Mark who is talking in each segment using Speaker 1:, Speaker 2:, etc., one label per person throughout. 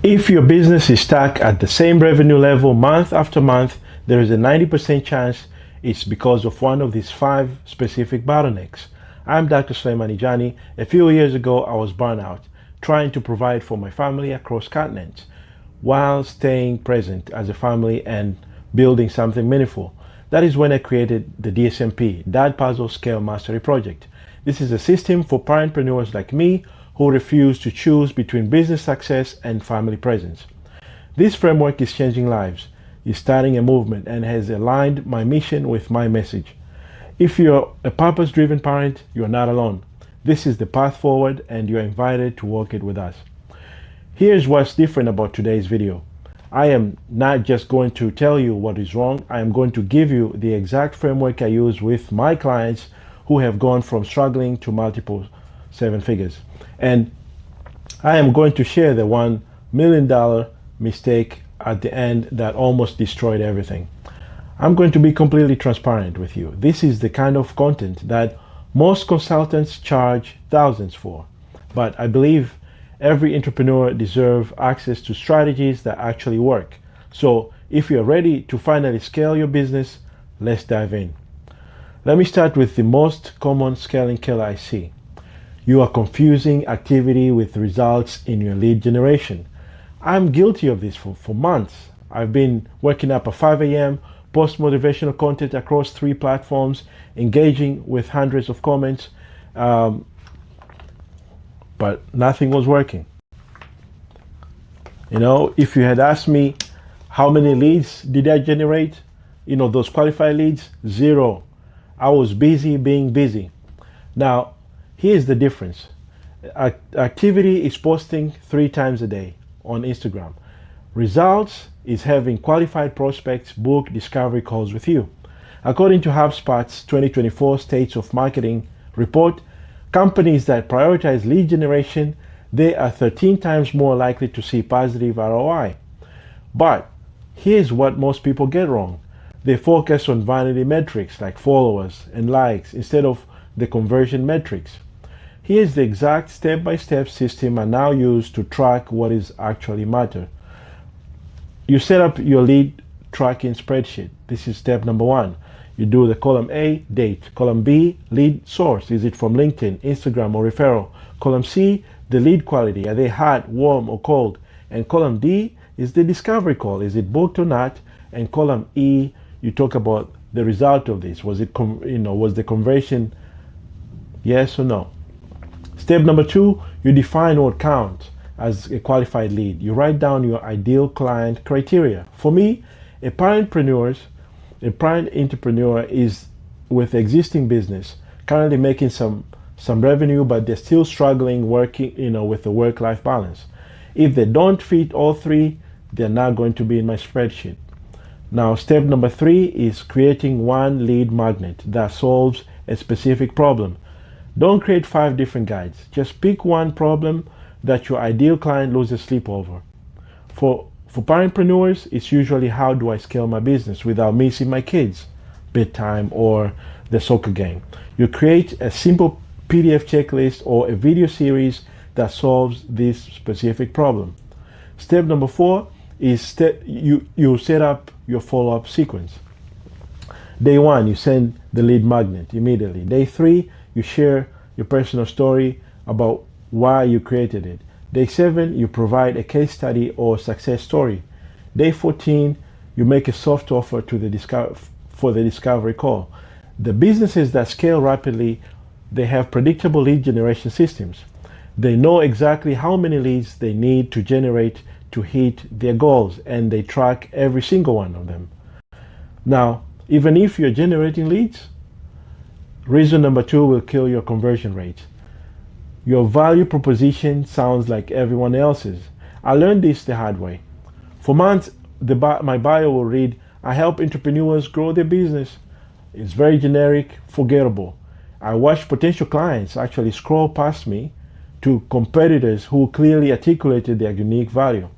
Speaker 1: If your business is stuck at the same revenue level month after month, there is a 90% chance it's because of one of these 5 specific bottlenecks. I'm Dr. Sulaimanijani. A few years ago, I was burnout, trying to provide for my family across continents while staying present as a family and building something meaningful. That is when I created the DSMP, Dadpuzzles SCALE Mastery Project. This is a system for parentpreneurs like me who refuse to choose between business success and family presence. This framework is changing lives, is starting a movement, and has aligned my mission with my message. If you're a purpose-driven parent, you're not alone. This is the path forward, and you're invited to walk it with us. Here's what's different about today's video. I am not just going to tell you what is wrong. I am going to give you the exact framework I use with my clients who have gone from struggling to multiple 7 figures. And I am going to share the $1 million mistake at the end that almost destroyed everything. I'm going to be completely transparent with you. This is the kind of content that most consultants charge thousands for. But I believe every entrepreneur deserves access to strategies that actually work. So if you're ready to finally scale your business, let's dive in. Let me start with the most common scaling killer I see. You are confusing activity with results in your lead generation. I'm guilty of this for months. I've been waking up at 5 a.m., post motivational content across 3 platforms, engaging with hundreds of comments, but nothing was working. If you had asked me how many leads did I generate, those qualified leads, 0. I was busy being busy. Now, here's the difference. Activity is posting 3 times a day on Instagram. Results is having qualified prospects book discovery calls with you. According to HubSpot's 2024 States of Marketing report, companies that prioritize lead generation, they are 13 times more likely to see positive ROI. But here's what most people get wrong. They focus on vanity metrics like followers and likes instead of the conversion metrics. Here's the exact step-by-step system I now use to track what is actually matter. You set up your lead tracking spreadsheet. This is step number 1. You do the column A, date. Column B, lead source. Is it from LinkedIn, Instagram, or referral? Column C, the lead quality. Are they hot, warm, or cold? And column D is the discovery call. Is it booked or not? And column E, you talk about the result of this. Was the conversion yes or no? Step number 2, you define what counts as a qualified lead. You write down your ideal client criteria. For me, a parent entrepreneur is with existing business, currently making some revenue, but they're still struggling working, with the work-life balance. If they don't fit all 3, they're not going to be in my spreadsheet. Now, step number 3 is creating one lead magnet that solves a specific problem. Don't create 5 different guides. Just pick one problem that your ideal client loses sleep over. For parentpreneurs, it's usually how do I scale my business without missing my kids' bedtime or the soccer game. You create a simple PDF checklist or a video series that solves this specific problem. Step number 4 is you set up your follow-up sequence. Day 1, you send the lead magnet immediately. Day 3, you share your personal story about why you created it. Day 7, you provide a case study or success story. Day 14, you make a soft offer for the discovery call. The businesses that scale rapidly, they have predictable lead generation systems. They know exactly how many leads they need to generate to hit their goals, and they track every single one of them. Now, even if you're generating leads, reason number 2 will kill your conversion rate. Your value proposition sounds like everyone else's. I learned this the hard way. For months, my bio will read, I help entrepreneurs grow their business. It's very generic, forgettable. I watched potential clients actually scroll past me to competitors who clearly articulated their unique value.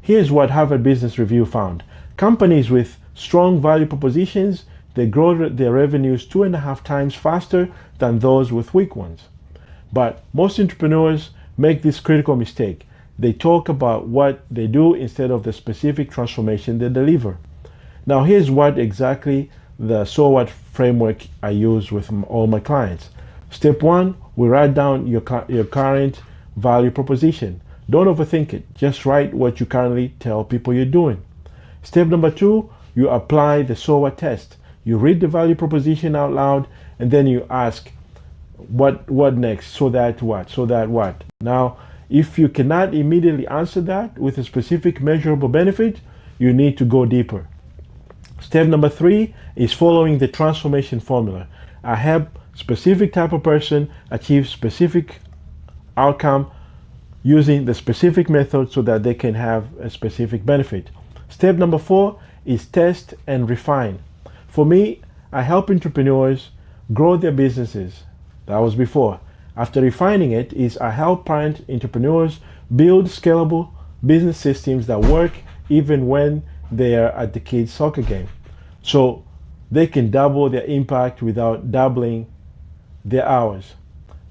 Speaker 1: Here's what Harvard Business Review found. Companies with strong value propositions, they grow their revenues 2.5 times faster than those with weak ones. But most entrepreneurs make this critical mistake. They talk about what they do instead of the specific transformation they deliver. Now, here's what exactly the so what framework I use with all my clients. Step 1, we write down your current value proposition. Don't overthink it. Just write what you currently tell people you're doing. Step number 2, you apply the so what test. You read the value proposition out loud, and then you ask, what next? So that what? So that what? Now, if you cannot immediately answer that with a specific measurable benefit, you need to go deeper. Step number 3 is following the transformation formula. I help specific type of person achieve specific outcome using the specific method so that they can have a specific benefit. Step number 4 is test and refine. For me, I help entrepreneurs grow their businesses. That was before. After refining it is I help parent entrepreneurs build scalable business systems that work even when they are at the kids' soccer game. So they can double their impact without doubling their hours.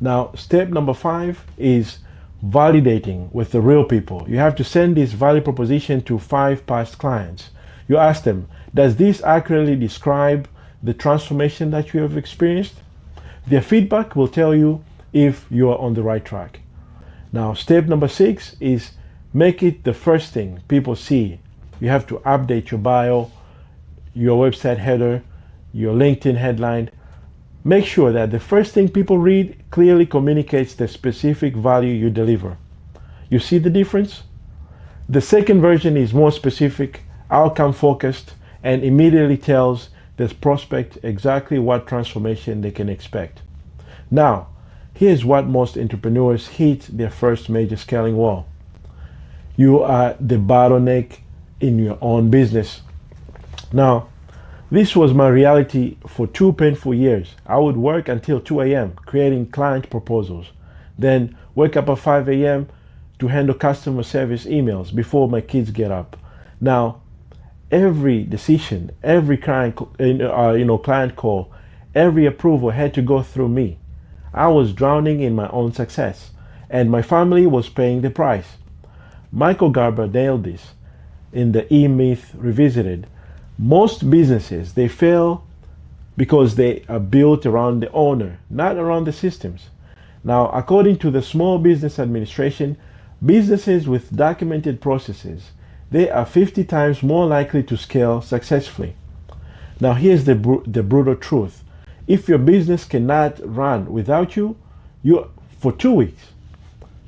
Speaker 1: Now, step number 5 is validating with the real people. You have to send this value proposition to 5 past clients. You ask them, does this accurately describe the transformation that you have experienced? Their feedback will tell you if you are on the right track. Now, step number 6 is make it the first thing people see. You have to update your bio, your website header, your LinkedIn headline. Make sure that the first thing people read clearly communicates the specific value you deliver. You see the difference? The second version is more specific, outcome focused, and immediately tells the prospect exactly what transformation they can expect. Now, here's what most entrepreneurs hit their first major scaling wall. You are the bottleneck in your own business. Now, this was my reality for 2 painful years. I would work until 2 a.m. creating client proposals, then wake up at 5 a.m. to handle customer service emails before my kids get up. Now, every decision, every client call, every approval had to go through me. I was drowning in my own success, and my family was paying the price. Michael Garber nailed this in the E-Myth Revisited. Most businesses, they fail because they are built around the owner, not around the systems. Now, according to the Small Business Administration, businesses with documented processes, they are 50 times more likely to scale successfully. Now, here's the brutal truth. If your business cannot run without you, for 2 weeks,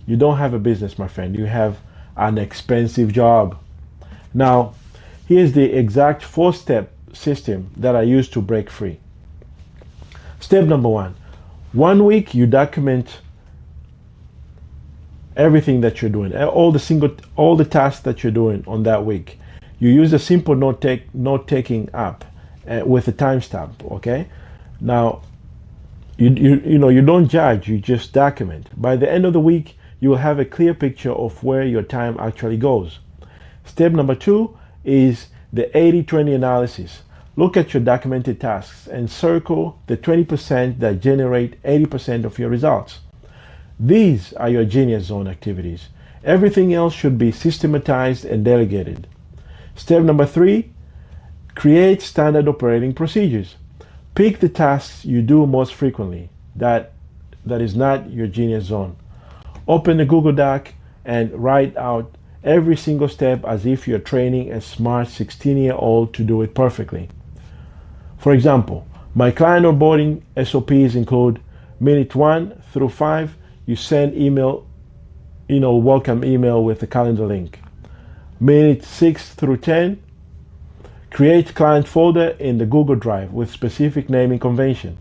Speaker 1: you don't have a business, my friend. You have an expensive job. Now, here's the exact 4-step system that I use to break free. Step number 1, 1 week you document everything that you're doing, all the tasks that you're doing on that week. You use a simple note-taking app with a timestamp, okay? Now, you don't judge, you just document. By the end of the week, you will have a clear picture of where your time actually goes. Step number 2 is the 80-20 analysis. Look at your documented tasks and circle the 20% that generate 80% of your results. These are your genius zone activities. Everything else should be systematized and delegated. Step number 3, create standard operating procedures. Pick the tasks you do most frequently. That is not your genius zone. Open the Google Doc and write out every single step as if you're training a smart 16-year-old to do it perfectly. For example, my client onboarding SOPs include minute 1 through 5, you send email, welcome email with a calendar link. Minute 6 through 10, create client folder in the Google Drive with specific naming convention.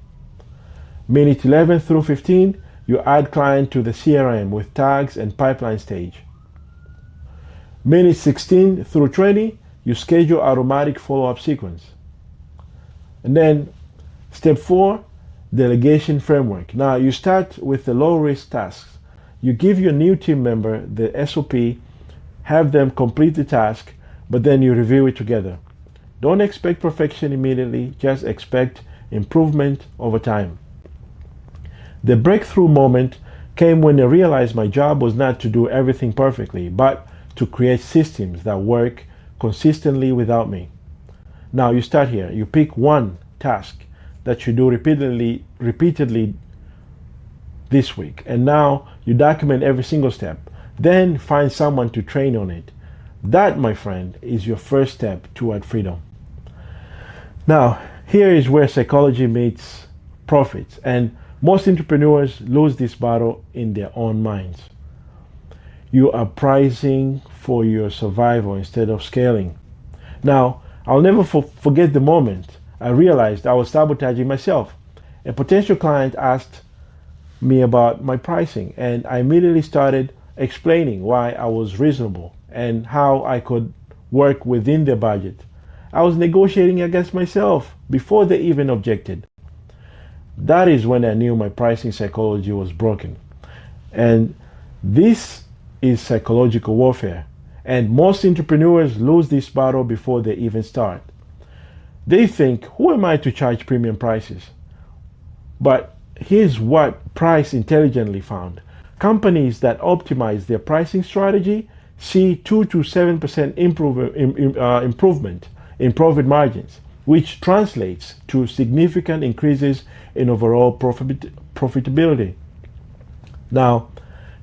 Speaker 1: Minute 11 through 15, you add client to the CRM with tags and pipeline stage. Minute 16 through 20, you schedule automatic follow-up sequence. And then step 4, delegation framework. Now you start with the low-risk tasks. You give your new team member the SOP, have them complete the task, but then you review it together. Don't expect perfection immediately, just expect improvement over time. The breakthrough moment came when I realized my job was not to do everything perfectly, but to create systems that work consistently without me. Now you start here. You pick one task that you do repeatedly this week, and now you document every single step. Then find someone to train on it. That, my friend, is your first step toward freedom. Now, here is where psychology meets profits, and most entrepreneurs lose this battle in their own minds. You are pricing for your survival instead of scaling. Now, I'll never forget the moment I realized I was sabotaging myself. A potential client asked me about my pricing, and I immediately started explaining why I was reasonable and how I could work within their budget. I was negotiating against myself before they even objected. That is when I knew my pricing psychology was broken. And this is psychological warfare. And most entrepreneurs lose this battle before they even start. They think, who am I to charge premium prices? But here's what Price intelligently found. Companies that optimize their pricing strategy see 2 to 7% improvement in profit margins, which translates to significant increases in overall profitability. Now,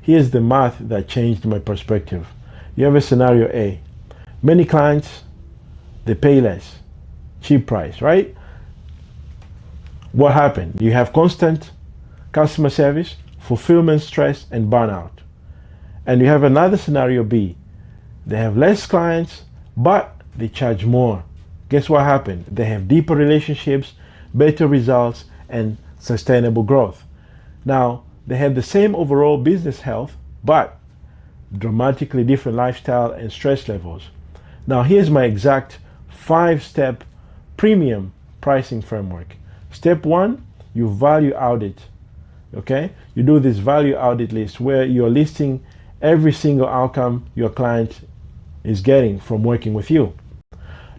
Speaker 1: here's the math that changed my perspective. You have a scenario A. Many clients, they pay less, cheap price, right? What happened? You have constant customer service, fulfillment stress, and burnout. And you have another scenario B. They have less clients, but they charge more. Guess what happened? They have deeper relationships, better results, and sustainable growth. Now, they have the same overall business health, but dramatically different lifestyle and stress levels. Now, here's my exact 5-step premium pricing framework. Step 1, you value audit. Okay? You do this value audit list where you're listing every single outcome your client is getting from working with you.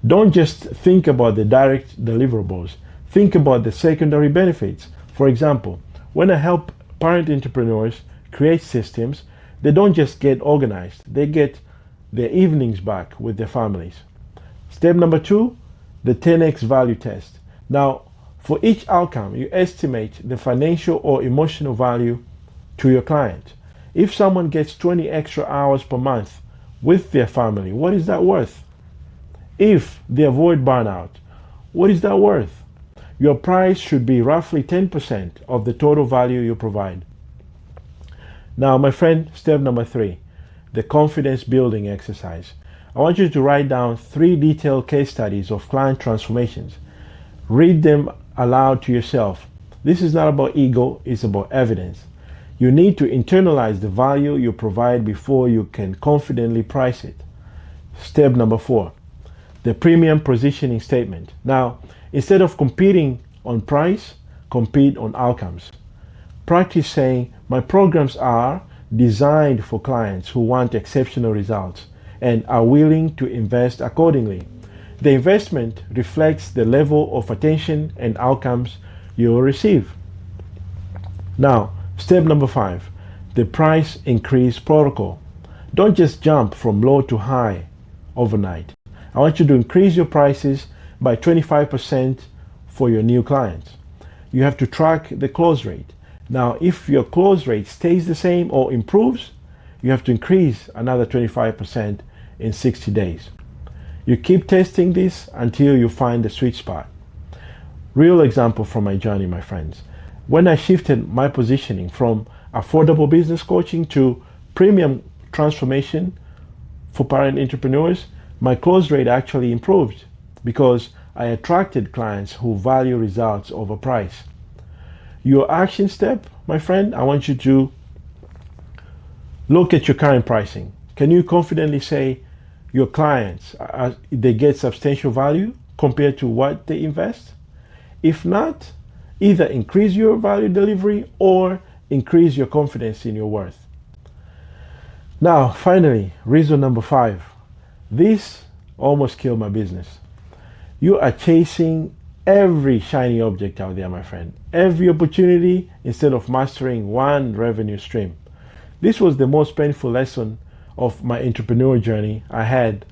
Speaker 1: Don't just think about the direct deliverables. Think about the secondary benefits. For example, when I help parent entrepreneurs create systems, they don't just get organized, they get their evenings back with their families. Step number 2, the 10x value test. Now, for each outcome, you estimate the financial or emotional value to your client. If someone gets 20 extra hours per month with their family, what is that worth? If they avoid burnout, what is that worth? Your price should be roughly 10% of the total value you provide. Now, my friend, step number 3, the confidence building exercise. I want you to write down 3 detailed case studies of client transformations. Read them aloud to yourself. This is not about ego, it's about evidence. You need to internalize the value you provide before you can confidently price it. Step number 4, the premium positioning statement. Now, instead of competing on price, compete on outcomes. Practice saying, my programs are designed for clients who want exceptional results and are willing to invest accordingly. The investment reflects the level of attention and outcomes you will receive. Now, step number 5, the price increase protocol. Don't just jump from low to high overnight. I want you to increase your prices by 25% for your new clients. You have to track the close rate. Now, if your close rate stays the same or improves, you have to increase another 25% in 60 days. You keep testing this until you find the sweet spot. Real example from my journey, my friends. When I shifted my positioning from affordable business coaching to premium transformation for parent entrepreneurs, my close rate actually improved because I attracted clients who value results over price. Your action step, my friend, I want you to look at your current pricing. Can you confidently say your clients, they get substantial value compared to what they invest? If not, either increase your value delivery or increase your confidence in your worth. Now, finally, reason number 5. This almost killed my business. You are chasing every shiny object out there, my friend, every opportunity instead of mastering one revenue stream. This was the most painful lesson of my entrepreneur journey I had,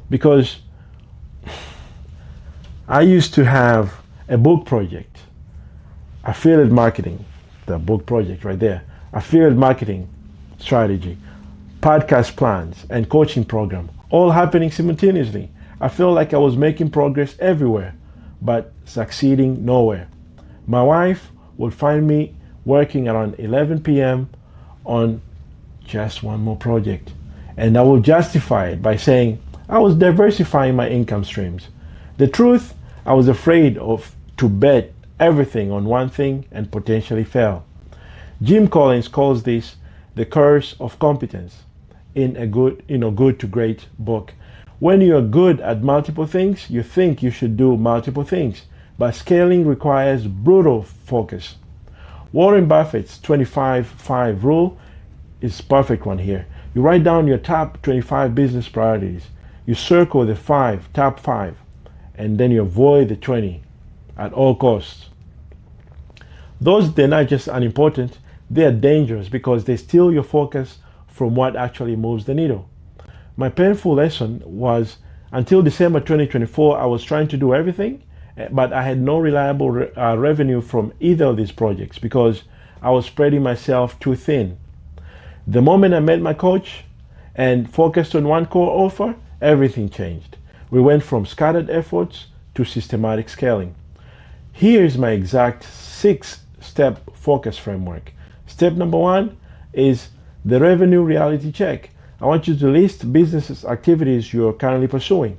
Speaker 1: because I used to have a book project, affiliate marketing, the book project right there, affiliate marketing strategy, podcast plans, and coaching program, all happening simultaneously. I felt like I was making progress everywhere, but succeeding nowhere. My wife would find me working around 11 p.m. on just one more project, and I would justify it by saying I was diversifying my income streams. The truth, I was afraid to bet everything on one thing and potentially fail. Jim Collins calls this the curse of competence in a good to great book. When you are good at multiple things, you think you should do multiple things, but scaling requires brutal focus. Warren Buffett's 25-5 rule is a perfect one here. You write down your top 25 business priorities. You circle the top five, and then you avoid the 20 at all costs. They're not just unimportant, they are dangerous because they steal your focus from what actually moves the needle. My painful lesson was until December 2024, I was trying to do everything, but I had no reliable revenue from either of these projects because I was spreading myself too thin. The moment I met my coach and focused on one core offer, everything changed. We went from scattered efforts to systematic scaling. Here's my exact 6-step focus framework. Step number 1 is the revenue reality check. I want you to list business activities you're currently pursuing.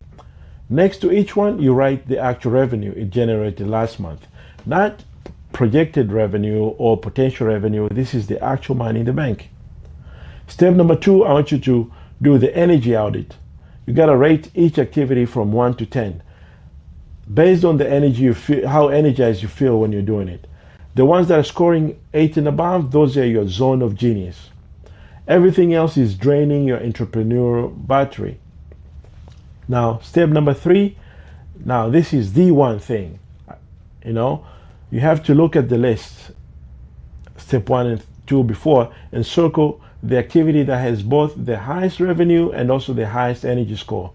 Speaker 1: Next to each one, you write the actual revenue it generated last month. Not projected revenue or potential revenue. This is the actual money in the bank. Step number 2, I want you to do the energy audit. You got to rate each activity from 1 to 10. Based on the energy you feel, how energized you feel when you're doing it. The ones that are scoring 8 and above, those are your zone of genius. Everything else is draining your entrepreneurial battery. Now, step number 3, now this is the one thing. You have to look at the list, step 1 and 2 before, and circle the activity that has both the highest revenue and also the highest energy score.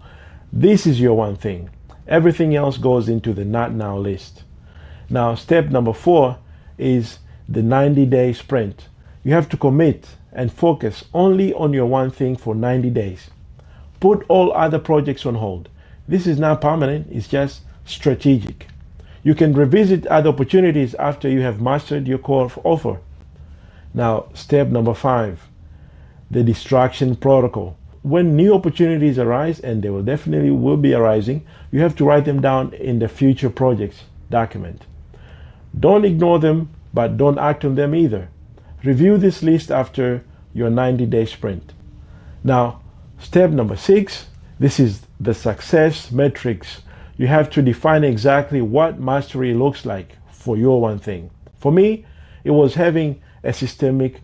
Speaker 1: This is your one thing. Everything else goes into the not now list. Now, step number 4 is the 90-day sprint. You have to commit and focus only on your one thing for 90 days. Put all other projects on hold. This is not permanent, it's just strategic. You can revisit other opportunities after you have mastered your core offer. Now, step number 5, the distraction protocol. When new opportunities arise, and they will definitely be arising, you have to write them down in the future projects document. Don't ignore them, but don't act on them either. Review this list after your 90-day sprint. Now, step number 6, this is the success metrics. You have to define exactly what mastery looks like for your one thing. For me, it was having a systematic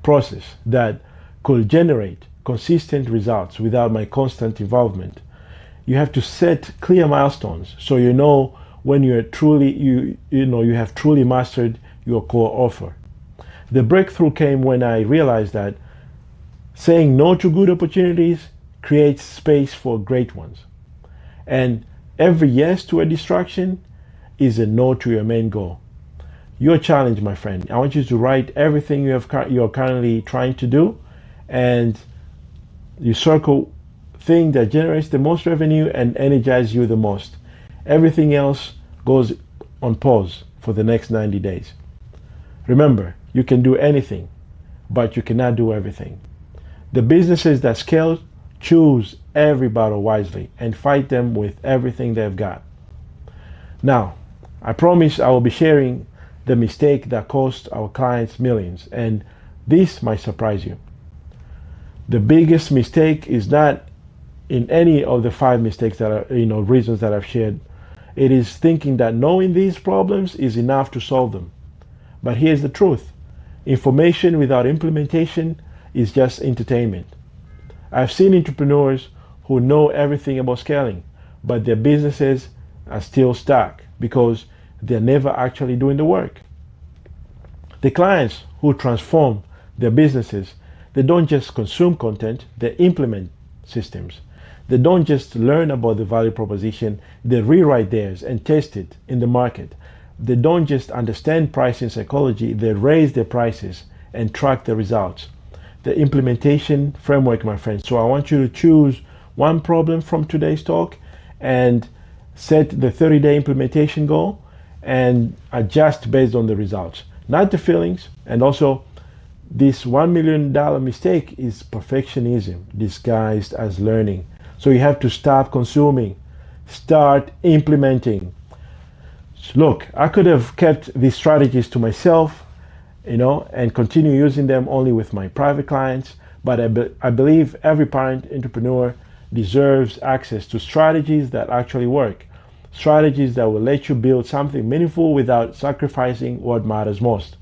Speaker 1: process that could generate consistent results without my constant involvement. You have to set clear milestones so you know when you have truly mastered your core offer. The breakthrough came when I realized that saying no to good opportunities creates space for great ones. And every yes to a distraction is a no to your main goal. Your challenge, my friend, I want you to write everything you're currently trying to do, and you circle thing that generates the most revenue and energizes you the most. Everything else goes on pause for the next 90 days. Remember, you can do anything, but you cannot do everything. The businesses that scale choose every battle wisely and fight them with everything they've got. Now, I promise I will be sharing the mistake that cost our clients millions, and this might surprise you. The biggest mistake is not in any of the 5 mistakes that are, reasons that I've shared. It is thinking that knowing these problems is enough to solve them. But here's the truth. Information without implementation is just entertainment. I've seen entrepreneurs who know everything about scaling, but their businesses are still stuck because they're never actually doing the work. The clients who transform their businesses, they don't just consume content, they implement systems. They don't just learn about the value proposition, they rewrite theirs and test it in the market. They don't just understand pricing psychology, they raise their prices and track the results. The implementation framework, my friends. So I want you to choose one problem from today's talk and set the 30-day implementation goal and adjust based on the results, not the feelings. And also, this $1 million mistake is perfectionism disguised as learning. So you have to stop consuming, start implementing. Look, I could have kept these strategies to myself, and continue using them only with my private clients, but I believe every parent entrepreneur deserves access to strategies that actually work, strategies that will let you build something meaningful without sacrificing what matters most.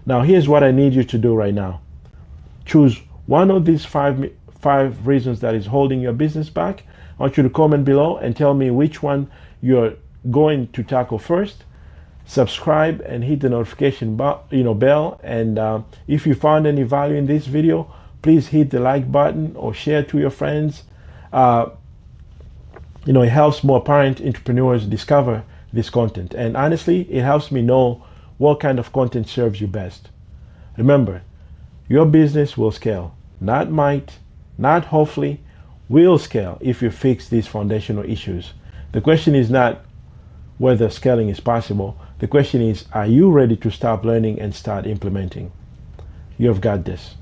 Speaker 1: Now, here's what I need you to do right now. Choose one of these five reasons that is holding your business back. I want you to comment below and tell me which one you're going to tackle first. Subscribe and hit the notification bell. And if you found any value in this video, please hit the like button or share to your friends. It helps more parent entrepreneurs discover this content. And honestly, it helps me know what kind of content serves you best. Remember, your business will scale. Not might, not hopefully, will scale if you fix these foundational issues. The question is not whether scaling is possible. The question is, are you ready to stop learning and start implementing? You've got this.